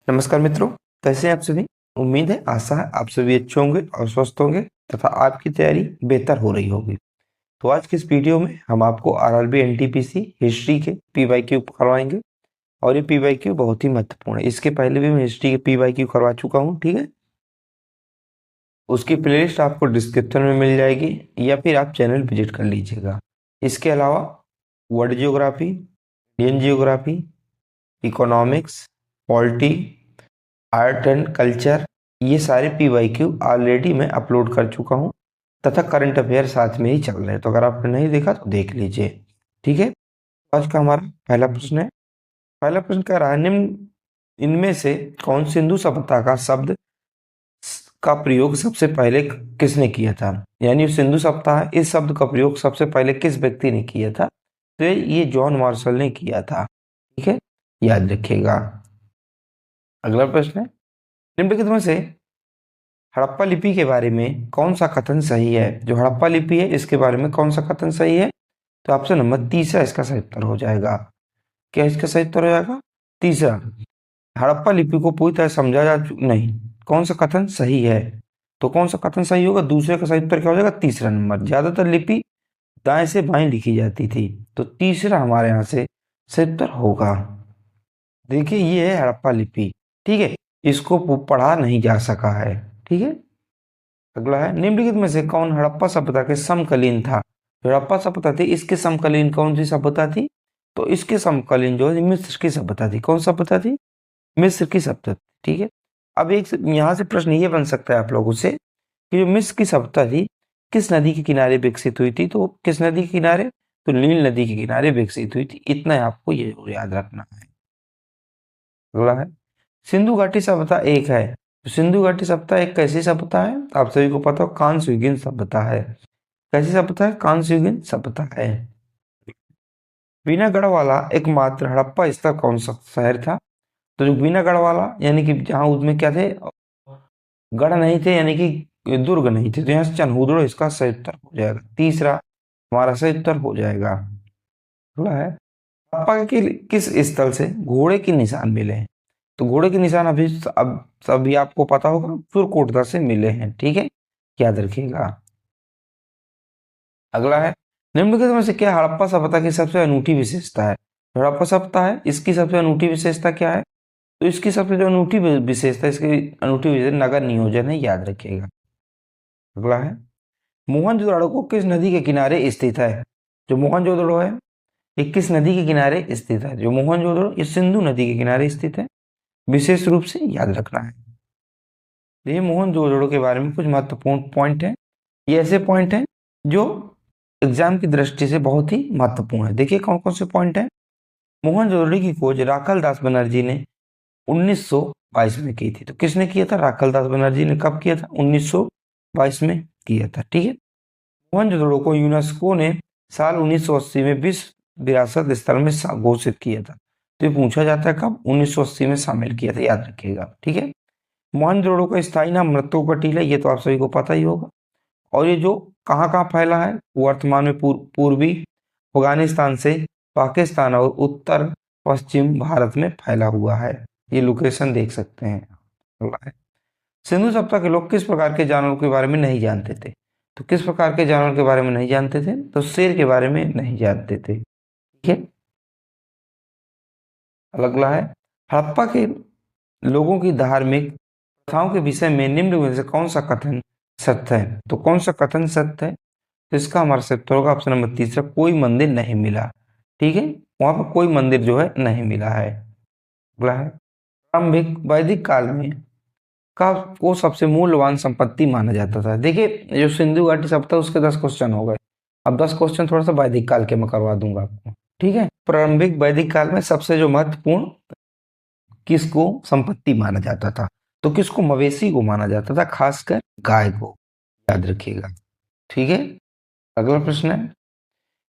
नमस्कार मित्रों, कैसे हैं आप सभी। उम्मीद है, आशा है आप सभी अच्छे होंगे और स्वस्थ होंगे तथा आपकी तैयारी बेहतर हो रही होगी। तो आज के इस वीडियो में हम आपको आरआरबी एनटीपीसी हिस्ट्री के पीवाईक्यू करवाएंगे और ये पीवाईक्यू बहुत ही महत्वपूर्ण है। इसके पहले भी मैं हिस्ट्री के पीवाईक्यू करवा चुका हूँ, ठीक है। उसकी प्लेलिस्ट आपको डिस्क्रिप्शन में मिल जाएगी या फिर आप चैनल विजिट कर लीजिएगा। इसके अलावा world geography, Indian geography, economics, polity, art and culture, ये सारे पीवाईक्यू ऑलरेडी मैं अपलोड कर चुका हूँ तथा करंट अफेयर साथ में ही चल रहे हैं। तो अगर आपने नहीं देखा तो देख लीजिए, ठीक है। आज का हमारा पहला प्रश्न है। पहला प्रश्न कह रहा है, निम्न इनमें से कौन सिंधु सभ्यता का शब्द का प्रयोग सबसे पहले किसने किया था। यानी सिंधु सभ्यता है, इस शब्द का प्रयोग सबसे पहले किस व्यक्ति ने किया था। तो ये जॉन मार्शल ने किया था, ठीक है, याद रखिएगा। अगला प्रश्न है, निम्नलिखित में से हड़प्पा लिपि के बारे में कौन सा कथन सही है। जो हड़प्पा लिपि है इसके बारे में कौन सा कथन सही है। तो ऑप्शन नंबर तीसरा इसका सही उत्तर हो जाएगा। क्या इसका सही उत्तर हो जाएगा? तीसरा, हड़प्पा लिपि को पूरी तरह समझा जा नहीं। कौन सा कथन सही है? तो कौन सा कथन सही होगा? दूसरे का सही उत्तर क्या हो जाएगा? तीसरा नंबर। ज्यादातर लिपि दाएं से बाएं लिखी जाती थी, तो तीसरा हमारे यहाँ से सही उत्तर होगा। देखिए, ये है हड़प्पा लिपि, ठीक है, इसको पढ़ा नहीं जा सका है, ठीक है। अगला है, निम्नलिखित में से कौन हड़प्पा सभ्यता के समकालीन था। जो हड़प्पा सभ्यता थी इसके समकालीन कौन सी सभ्यता थी। तो इसके समकालीन जो है मिस्र की सभ्यता थी। कौन सभ्यता थी? मिस्र की सभ्यता, ठीक है। अब एक यहाँ से प्रश्न ये बन सकता है आप लोगों से कि जो मिस्र की सभ्यता थी किस नदी के किनारे विकसित हुई थी। तो किस नदी के किनारे? तो नील नदी के किनारे विकसित हुई थी। इतना आपको ये याद रखना है। अगला है, सिंधु घाटी सभ्यता एक है। तो सिंधु घाटी सभ्यता एक कैसी सभ्यता है? आप सभी को पता हो, कांस्ययुगीन सभ्यता है। कैसी सभ्यता है? कांस्ययुगीन सभ्यता है। बीनागढ़ वाला एकमात्र हड़प्पा स्थल कौन सा शहर था। तो जो बीनागढ़ वाला यानी कि जहां उसमें क्या थे, गढ़ नहीं थे, यानी कि दुर्ग नहीं थे, तो यहाँ से चनहुदड़ो इसका सही उत्तर हो जाएगा। तीसरा हमारा सही उत्तर हो जाएगा। अगला है, हड़प्पा के किस स्थल से घोड़े के निशान मिले हैं। तो घोड़े के निशान अब सभी आपको पता होगा, सुरकोटदा से मिले हैं, ठीक है, याद रखिएगा। अगला है, निम्नलिखित में से क्या हड़प्पा सभ्यता की सबसे अनूठी विशेषता है। हड़प्पा सभ्यता है इसकी सबसे अनूठी विशेषता क्या है। तो इसकी सबसे जो अनूठी विशेषता, इसकी अनूठी विशेषता नगर नियोजन है, याद रखिएगा। अगला है, मोहनजोदड़ो को किस नदी के किनारे स्थित है। जो मोहनजोदड़ो है ये किस नदी के किनारे स्थित है। जो मोहनजोदड़ो ये सिंधु नदी के किनारे स्थित है, विशेष रूप से याद रखना है। ये मोहनजोदड़ो के बारे में कुछ महत्वपूर्ण पॉइंट है। ये ऐसे पॉइंट हैं जो एग्जाम की दृष्टि से बहुत ही महत्वपूर्ण है। देखिए कौन कौन से पॉइंट हैं। मोहनजोदड़ो की खोज राखाल दास बनर्जी ने 1922 में की थी। तो किसने किया था? राखाल दास बनर्जी ने कब किया था? 1922 में किया था, ठीक है। मोहनजोदड़ो को यूनेस्को ने साल 1980 में विश्व विरासत स्थल में घोषित किया था। तो ये पूछा जाता है कब? 1980 में शामिल किया था, याद रखिएगा, ठीक है। मोहनजोदड़ो का स्थायी नाम मृत्युकटिल है, ये तो आप सभी को पता ही होगा। और ये जो कहाँ कहाँ फैला है, वर्तमान में पूर्वी अफगानिस्तान से पाकिस्तान और उत्तर पश्चिम भारत में फैला हुआ है। ये लोकेशन देख सकते हैं। अगला है, सिंधु सभ्यता के लोग किस प्रकार के जानवरों के बारे में नहीं जानते थे। तो किस प्रकार के जानवर के बारे में नहीं जानते थे? तो शेर के बारे में नहीं जानते थे, ठीक है। अगला है, हड़प्पा के लोगों की धार्मिक प्रथाओं के विषय में निम्न में से कौन सा कथन सत्य है। तो कौन सा कथन सत्य है? तो इसका हमारा सही उत्तर होगा ऑप्शन नंबर तीसरा, कोई मंदिर नहीं मिला, ठीक है, वहां पर कोई मंदिर जो है नहीं मिला है। अगला है, प्रारंभिक वैदिक काल में का को सबसे मूल्यवान संपत्ति माना जाता था। देखिए जो सिंधु घाटी सभ्यता उसके 10 क्वेश्चन हो गए। अब 10 क्वेश्चन थोड़ा सा वैदिक काल के मैं करवा दूंगा आपको, ठीक है। प्रारंभिक वैदिक काल में सबसे जो महत्वपूर्ण किसको संपत्ति माना जाता था। तो किसको? मवेशी को माना जाता था, खासकर गाय को, याद रखिएगा, ठीक है। अगला प्रश्न है,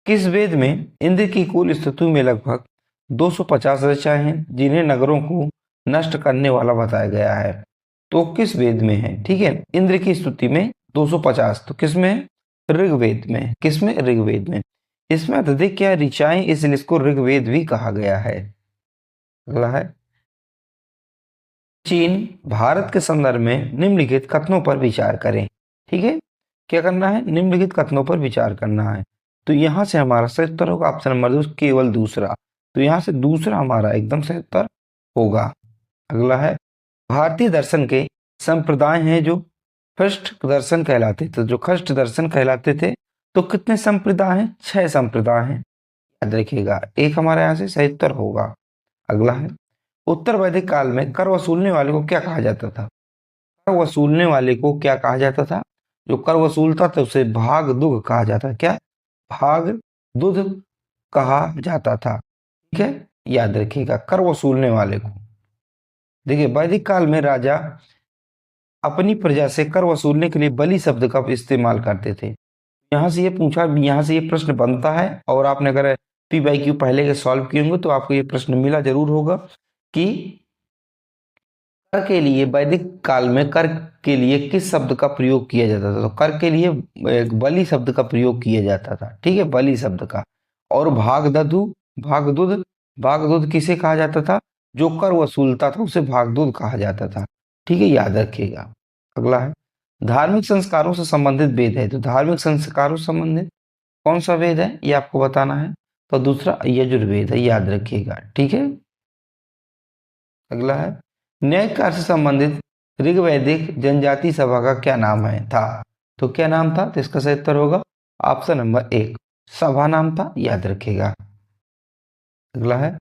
किस वेद में इंद्र की कुल स्तुति में लगभग 250 ऋचाएं हैं जिन्हें नगरों को नष्ट करने वाला बताया गया है। तो किस वेद में है? ठीक है, इंद्र की स्तुति में 250, तो किस में है? ऋग्वेद में। किस में? ऋग्वेद में। इसमें अत्यधिक क्या ऋचाएं, इसलिए इसको ऋग्वेद भी कहा गया है। अगला है, चीन भारत के संदर्भ में निम्नलिखित कथनों पर विचार करें। ठीक है, क्या करना है, निम्नलिखित कथनों पर विचार करना है। तो यहां से हमारा सही उत्तर होगा ऑप्शन नंबर 2 केवल दूसरा। तो यहां से दूसरा हमारा एकदम सही उत्तर होगा। अगला है भारतीय दर्शन के संप्रदाय हैं जो खष्ट दर्शन कहलाते थे। जो खष्ट दर्शन कहलाते थे तो कितने संप्रदाय हैं, 6 संप्रदाय हैं, याद रखिएगा। एक हमारे यहाँ से सही उत्तर होगा। अगला है उत्तर वैदिक काल में कर वसूलने वाले को क्या कहा जाता था। कर वसूलने वाले को क्या कहा जाता था, जो कर वसूलता था उसे भाग दुग कहा जाता था। क्या, भाग दुध कहा जाता था। ठीक है, याद रखिएगा कर वसूलने वाले को। देखिए वैदिक काल में राजा अपनी प्रजा से कर वसूलने के लिए बलि शब्द का इस्तेमाल करते थे। यहाँ से ये पूछा, यहाँ से ये प्रश्न बनता है, और आपने अगर PYQ पहले के सॉल्व किए होंगे तो आपको ये प्रश्न मिला जरूर होगा कि कर के लिए वैदिक काल में कर के लिए किस शब्द का प्रयोग किया जाता था। तो कर के लिए एक बलि शब्द का प्रयोग किया जाता था। ठीक है, बलि शब्द का। और भागदधु भागदुद, भागदुद किसे कहा जाता था, जो कर वसूलता था उसे भागदुद कहा जाता था। ठीक है, याद रखिएगा। अगला है धार्मिक संस्कारों से संबंधित वेद है। तो धार्मिक संस्कारों से संबंधित कौन सा वेद है ये आपको बताना है। तो दूसरा यजुर्वेद है, याद रखिएगा। ठीक है, अगला है न्याय कार्य से संबंधित ऋग्वैदिक जनजाति सभा का क्या नाम है था। तो क्या नाम था, तो इसका सही उत्तर होगा ऑप्शन नंबर 1 सभा नाम था, याद रखिएगा। अगला है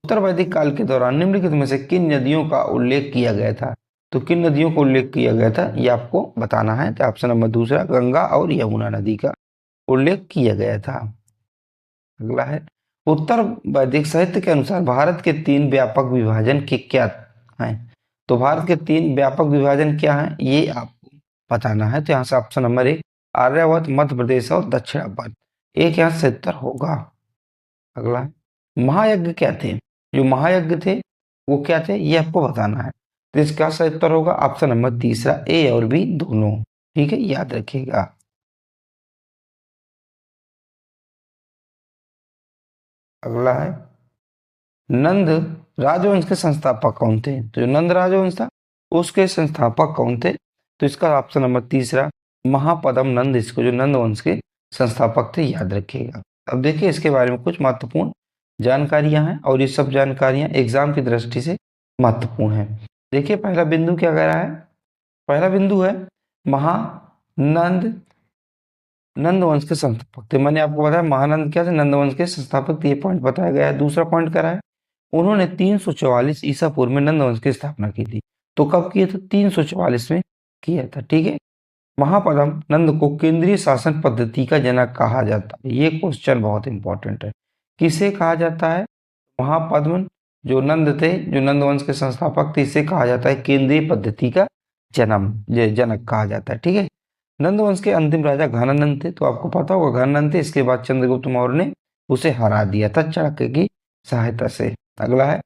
उत्तर वैदिक काल के दौरान निम्नलिखित में से किन नदियों का उल्लेख किया गया था। तो किन नदियों का उल्लेख किया गया था ये आपको बताना है। तो ऑप्शन नंबर दूसरा गंगा और यमुना नदी का उल्लेख किया गया था। अगला है उत्तर वैदिक साहित्य के अनुसार भारत के 3 व्यापक विभाजन के क्या हैं। तो भारत के 3 व्यापक विभाजन क्या हैं ये आपको बताना है। तो यहाँ से ऑप्शन नंबर 1 आर्यावर्त, मध्य प्रदेश और दक्षिणावर्त, एक यहाँ से उत्तर होगा। अगला है महायज्ञ क्या थे। जो महायज्ञ थे वो क्या थे ये आपको बताना है। तो इसका सही उत्तर होगा ऑप्शन नंबर तीसरा A और B दोनों। ठीक है, याद रखिएगा। अगला है नंद राजवंश के संस्थापक कौन थे। तो जो नंद राजवंश था उसके संस्थापक कौन थे। तो इसका ऑप्शन नंबर तीसरा महापद्म नंद, इसको जो नंद वंश के संस्थापक थे, याद रखिएगा। अब देखिए इसके बारे में कुछ महत्वपूर्ण जानकारियां हैं और ये सब जानकारियां एग्जाम की दृष्टि से महत्वपूर्ण है। देखिए पहला बिंदु क्या कह रहा है, पहला बिंदु है महानंद नंद वंश के संस्थापक थे। मैंने आपको बताया महानंद क्या थे, नंद वंश के संस्थापक थे, ये पॉइंट बताया गया है। दूसरा पॉइंट क्या है, उन्होंने 344 ईसा पूर्व में नंद वंश की स्थापना की थी। तो कब किए थे, 344 में किया था। ठीक है, महापद्म नंद को केंद्रीय शासन पद्धति का जनक कहा जाता है। ये क्वेश्चन बहुत इंपॉर्टेंट है, किसे कहा जाता है। महापद्म जो नंद थे, जो नंद वंश के संस्थापक थे, इसे कहा जाता है केंद्रीय पद्धति का जनक कहा जाता है। ठीक है, नंद वंश के अंतिम राजा घनानंद थे। तो आपको पता होगा घनानंद थे, इसके बाद चंद्रगुप्त मौर्य ने उसे हरा दिया था चाणक्य की सहायता से। अगला है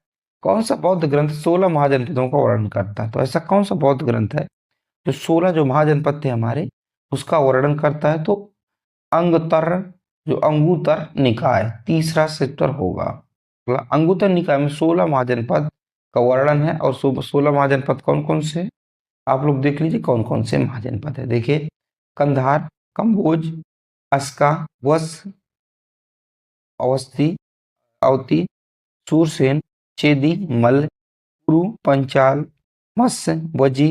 कौन सा बौद्ध ग्रंथ 16 महाजनपदों का वर्णन करता है। तो ऐसा कौन सा बौद्ध ग्रंथ है जो 16 जो महाजनपद थे हमारे उसका वर्णन करता है। तो अंगुत्तर, जो अंगुत्तर निकाय, तीसरा से उत्तर होगा। अंगुत्तर निकाय में 16 महाजनपद का वर्णन है। और 16 महाजनपद कौन कौन से, आप लोग देख लीजिए कौन कौन से महाजनपद है। देखिए कंधार, कंबोज, अस्का, वस, अवस्थी, अवती, सूरसेन, चेदी, मल्ल, कुरु, पंचाल, मत्स्य, वजी,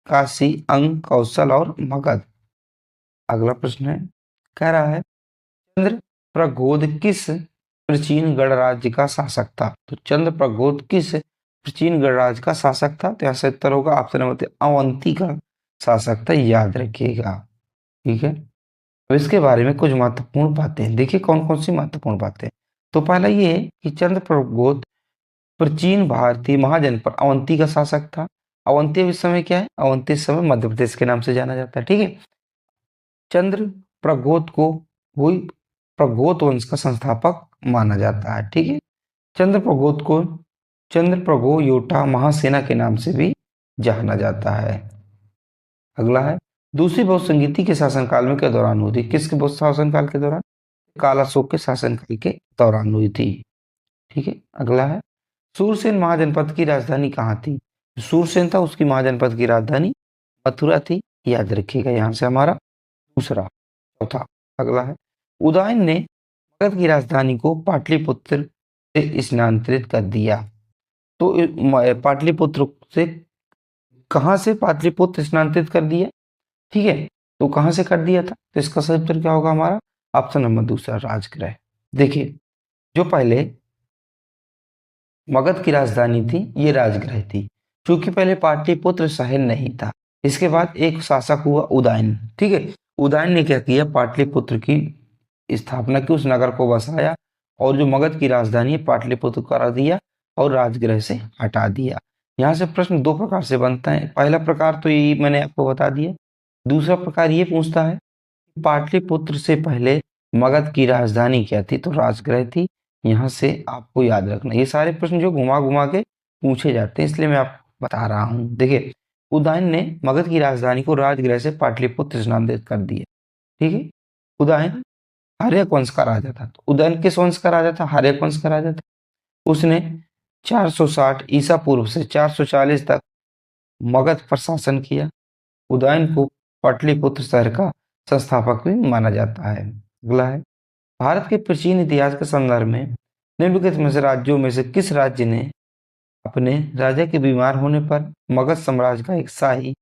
काशी, अंग, कौशल और मगध। अगला प्रश्न है, कह रहा है चंद्रप्रद्योत किस प्राचीन गणराज्य का शासक था। तो चंद्रप्रद्योत किस प्राचीन गणराज्य का शासक था। तो यहाँ से उत्तर होगा ऑप्शन नंबर 3 अवंती का शासक था, याद रखिएगा। ठीक है, तो इसके बारे में कुछ महत्वपूर्ण बातें देखिए, कौन कौन सी महत्वपूर्ण बातें। तो पहला ये है कि चंद्रप्रद्योत प्राचीन भारतीय महाजनपद अवंती का शासक था। अवंती इस समय क्या है, अवंती इस समय मध्य प्रदेश के नाम से जाना जाता है। ठीक है, चंद्रप्रद्योत को वही प्रद्योत वंश का संस्थापक माना जाता है। ठीक है, चंद्रप्रद्योत को चंद्रप्रभो योटा महासेना के नाम से भी जाना जाता है। अगला है दूसरी बहुसंगीति के शासनकाल में के दौरान हुई थी। किसके शासनकाल के दौरान, कालाशोक के शासनकाल के दौरान हुई थी। ठीक है, अगला है सूरसेन महाजनपद की राजधानी कहाँ थी। सूरसेन था उसकी महाजनपद की राजधानी मथुरा थी, याद रखिएगा। यहाँ से हमारा दूसरा। चौथा अगला है, उदयन ने मगध की राजधानी को पाटलिपुत्र से स्थानांतरित कर दिया। तो पाटलिपुत्र से कहां से पाटलिपुत्र स्थानांतरित कर दिया, ठीक है, तो कहां से कर दिया था, तो इसका सही उत्तर क्या होगा हमारा, ऑप्शन नंबर दूसरा, राजगृह। देखिए, जो पहले मगध की राजधानी थी ये राजगृह थी, क्योंकि पहले पाटलिपुत्र शहर नहीं था। इसके बाद एक शासक हुआ उदयन, ठीक है, उदयन ने क्या किया, पाटलिपुत्र की स्थापना की, उस नगर को बसाया और जो मगध की राजधानी है पाटलिपुत्र करा दिया और राजगृह से हटा दिया। यहाँ से प्रश्न दो प्रकार से बनता है। पहला प्रकार तो ये मैंने आपको बता दिया, दूसरा प्रकार ये पूछता है पाटलिपुत्र से पहले मगध की राजधानी क्या थी, तो राजगृह थी। यहाँ से आपको याद रखना, ये सारे प्रश्न जो घुमा घुमा के पूछे जाते हैं, इसलिए मैं आपको बता रहा हूँ। देखिए, उदयन ने मगध की राजधानी को राजगृह से पाटलिपुत्र स्थानांतरित कर दिया, ठीक है। उदयन हर्यक वंश का राजा था, तो उदयन किस वंश का राजा था, हर्यक वंश का राजा था। उसने 460 ईसा पूर्व से 440 तक मगध पर शासन किया। उदयन को पाटलिपुत्र शहर का संस्थापक भी माना जाता है। अगला है, भारत के प्राचीन इतिहास के संदर्भ में निम्नलिखित में से राज्यों में से किस राज्य ने अपने राजा के बीमार होने पर मगध साम्राज्य का एक शाही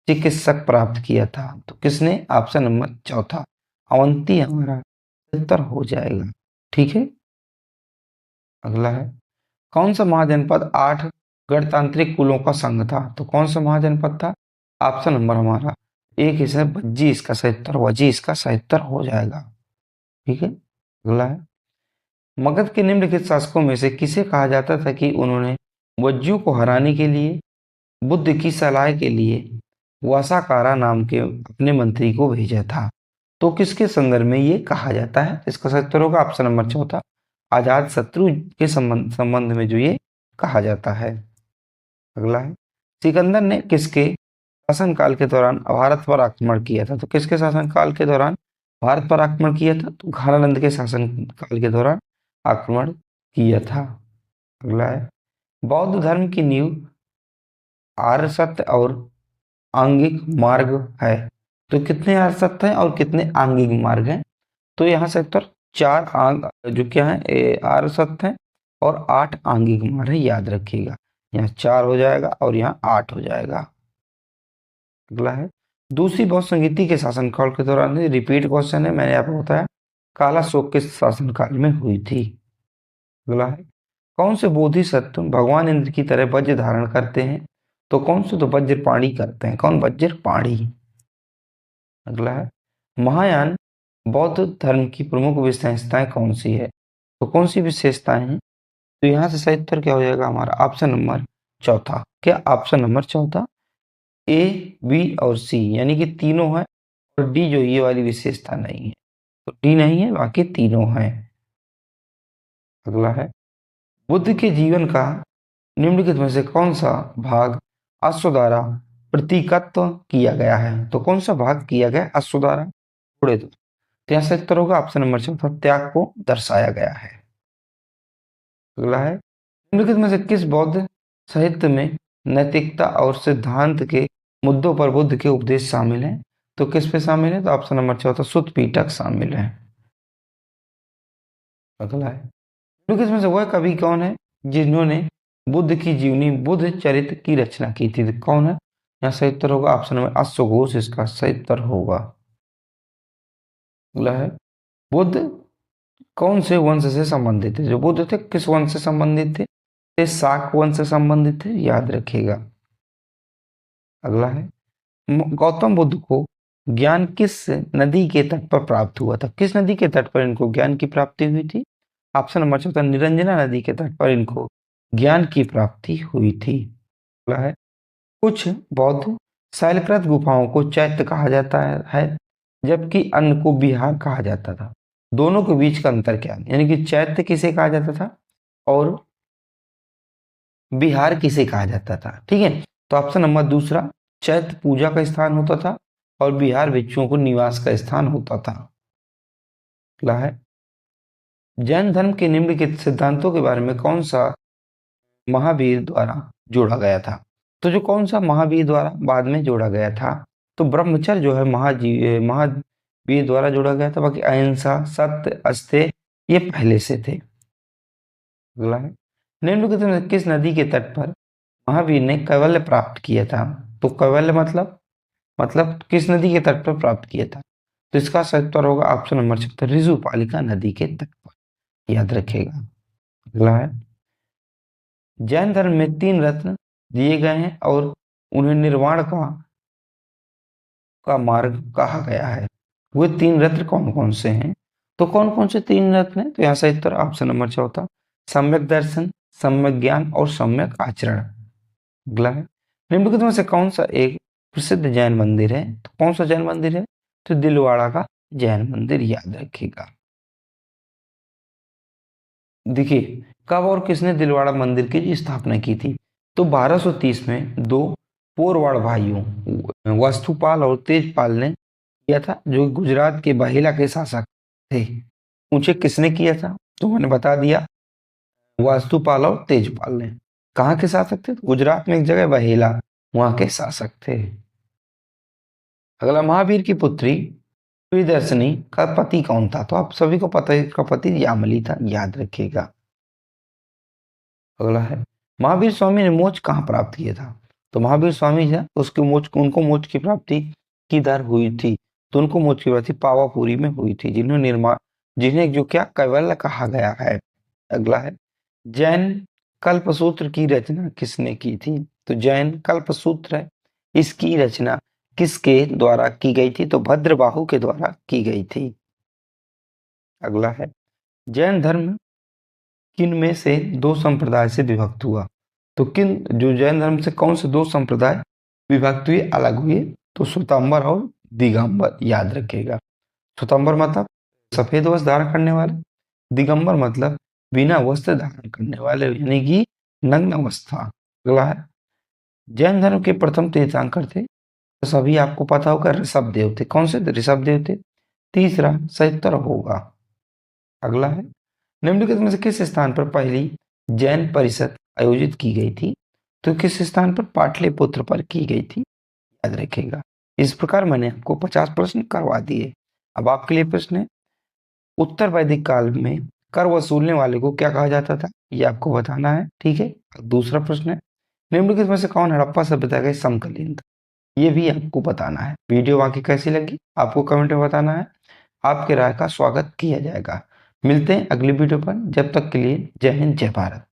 चिकित्सक प्राप्त किया था, तो किसने, ऑप्शन नंबर चौथा, अवंती हमारा उत्तर हो जाएगा, ठीक है। अगला है, कौन सा महाजनपद 8 गणतांत्रिक कुलों का संघ था, तो कौन सा महाजनपद था, ऑप्शन नंबर हमारा एक इसमें वज्जी, इसका सही उत्तर वज्जी, इसका सही उत्तर हो जाएगा, ठीक है। अगला है, मगध के निम्नलिखित शासकों में से किसे कहा जाता था कि उन्होंने वज्जियों को हराने के लिए बुद्ध की सलाह के लिए वसाकारा नाम के अपने मंत्री को भेजा था, तो किसके संदर्भ में ये कहा जाता है, इसका सही उत्तर होगा ऑप्शन नंबर चौथा, आजाद शत्रु के संबंध में जो ये कहा जाता है। अगला है, सिकंदर ने किसके शासनकाल के दौरान भारत पर आक्रमण किया था, तो किसके शासनकाल के दौरान भारत पर आक्रमण किया था, तो घानानंद के शासनकाल के दौरान आक्रमण किया था। अगला है, बौद्ध धर्म की नींव आर्य सत्य और आंगिक मार्ग है, तो कितने आर्य सत्य हैं और कितने आंगिक मार्ग हैं, तो यहाँ से उत्तर 4 आंग जो क्या है आर्य सत्य है और 8 आंगिक मार्ग है, याद रखिएगा। यहाँ 4 हो जाएगा और यहाँ 8 हो जाएगा। अगला है, दूसरी बौद्ध संगीति के शासनकाल के दौरान, रिपीट क्वेश्चन है, मैंने आपको बताया काला शोक के शासनकाल में हुई थी। अगला है, कौन से बोधिसत्व भगवान इंद्र की तरह वज्र धारण करते हैं, तो कौन से तो वज्रपाणी करते हैं, कौन, वज्रपाणी। अगला है, महायान बौद्ध धर्म की प्रमुख विशेषताएं कौन सी है, तो कौन सी विशेषताएं हैं, तो यहाँ से सही उत्तर क्या हो जाएगा हमारा ऑप्शन नंबर चौथा, क्या, ऑप्शन नंबर चौथा, ए बी और सी यानी कि तीनों है, और डी जो ये वाली विशेषता नहीं है, तो डी नहीं है, बाकी तीनों हैं। अगला है, बुद्ध के जीवन का निम्नलिखित में से कौन सा भाग अश्व द्वारा प्रतीकत्व किया गया है, तो कौन सा भाग किया गया अश्व द्वारा, थोड़े दो, तो यहाँ से उत्तर होगा ऑप्शन नंबर चौथा, त्याग को दर्शाया गया है। अगला है, निम्नलिखित में से किस बौद्ध साहित्य में नैतिकता और सिद्धांत के मुद्दों पर बुद्ध के उपदेश शामिल हैं, तो किस पे शामिल है, तो ऑप्शन नंबर चौथा, सुत्त पिटक शामिल है। अगला है, निम्नलिखित में से वह कवि कौन है जिन्होंने बुद्ध की जीवनी बुद्ध चरित्र की रचना की थी, तो कौन है, यहाँ सही उत्तर होगा ऑप्शन नंबर अश्वघोष, इसका सही उत्तर होगा। अगला है, बुद्ध कौन से वंश से संबंधित थे, जो बुद्ध थे किस वंश से संबंधित थे, ये शाक वंश से संबंधित थे, याद रखिएगा। अगला है, गौतम बुद्ध को ज्ञान किस नदी के तट पर प्राप्त हुआ था, किस नदी के तट पर इनको ज्ञान की प्राप्ति हुई थी, ऑप्शन नंबर चौथा, निरंजना नदी के तट पर इनको ज्ञान की प्राप्ति हुई थी। अगला है, कुछ बौद्ध शैलकृत गुफाओं को चैत्य कहा जाता है जबकि अन्य को विहार कहा जाता था, दोनों के बीच का अंतर क्या है, यानी कि चैत्य किसे कहा जाता था और विहार किसे कहा जाता था, ठीक है, तो ऑप्शन नंबर दूसरा, चैत्य पूजा का स्थान होता था और विहार भिक्षुओं को निवास का स्थान होता था। अगला है, जैन धर्म के निम्नलिखित सिद्धांतों के बारे में कौन सा महावीर द्वारा जोड़ा गया था, तो जो कौन सा महावीर द्वारा बाद में जोड़ा गया था? तो ब्रह्मचर्य जो है महावीर द्वारा जोड़ा गया था। बाकी अहिंसा, सत्य, अस्तेय ये पहले से थे। अगला है, निम्नलिखित में किस नदी के तट पर महावीर ने कैवल्य प्राप्त किया था? तो कैवल्य मतलब किस नदी के तट पर प्राप्त किया था? तो इसका सही उत्तर होगा ऑप्शन नंबर 76, ऋजुपालिका नदी के तट पर, याद रखिएगा। अगला है, जैन धर्म में 3 रत्न दिए गए हैं और उन्हें निर्वाण का मार्ग कहा गया है। वो 3 रत्न कौन कौन से हैं? तो कौन कौन से 3 रत्न हैं? तो यहाँ सही उत्तर ऑप्शन नंबर 14, सम्यक दर्शन, सम्यक ज्ञान और सम्यक आचरण। अगला है, निम्नलिखित में से कौन सा एक प्रसिद्ध जैन मंदिर है? तो कौन सा जैन मंदिर है? तो दिलवाड़ा का जैन मंदिर, याद रखिएगा। देखिए, कब और किसने दिलवाड़ा मंदिर की स्थापना की थी? तो 1230 में 2 पोरवाड़ भाइयों वस्तुपाल और तेजपाल ने किया था, जो गुजरात के बहेला के शासक थे। पूछे किसने किया था? तो मैंने बता दिया, वास्तुपाल और तेजपाल ने। कहाँ के शासक थे? गुजरात में एक जगह बहेला, वहां के शासक थे। अगला, महावीर की पुत्री प्रियदर्शनी का पति कौन था? तो आप सभी को पता है, इसका पति यामली था, याद रखिएगा। अगला है, महावीर स्वामी ने मोक्ष कहाँ प्राप्त किया था? तो महावीर स्वामी है उसके उनको मोक्ष की प्राप्ति किधर हुई थी? तो उनको मोक्ष की प्राप्ति पावापुरी में हुई थी, जिन्हें जो क्या कैवल्य कहा गया है। अगला है, जैन कल्पसूत्र की रचना किसने की थी? तो जैन कल्पसूत्र है, इसकी रचना किसके द्वारा की गई थी? तो भद्रबाहु के द्वारा की गई थी। अगला है, जैन धर्म किन में से 2 संप्रदाय से विभक्त हुआ? तो जो जैन धर्म से कौन से 2 संप्रदाय विभक्त हुए, अलग हुए? तो श्वेतांबर और दिगंबर, याद रखिएगा। श्वेतांबर मतलब सफेद वस्त्र धारण करने वाले, दिगंबर मतलब बिना वस्त्र धारण करने वाले, यानी कि नग्न अवस्था। अगला है, जैन धर्म के प्रथम तीर्थंकर थे, तो सभी आपको पता होगा ऋषभ देव थे। कौन से ऋषभ देव थे? तीसरा सही उत्तर होगा। अगला है, निम्नलिखित में से किस स्थान पर पहली जैन परिषद आयोजित की गई थी? तो किस स्थान पर? पाटलिपुत्र पर की गई थी, याद रखिएगा। इस प्रकार मैंने आपको 50 प्रश्न करवा दिए। अब आपके लिए प्रश्न है, उत्तर वैदिक काल में कर वसूलने वाले को क्या कहा जाता था? ये आपको बताना है, ठीक है। दूसरा प्रश्न है, निम्नलिखित में से कौन हड़प्पा सभ्यता का समकालीन था? ये भी आपको बताना है। वीडियो बाकी कैसी लगी आपको कमेंट में बताना है, आपके राय का स्वागत किया जाएगा। मिलते हैं अगली वीडियो पर, जब तक के लिए जय हिंद, जय भारत।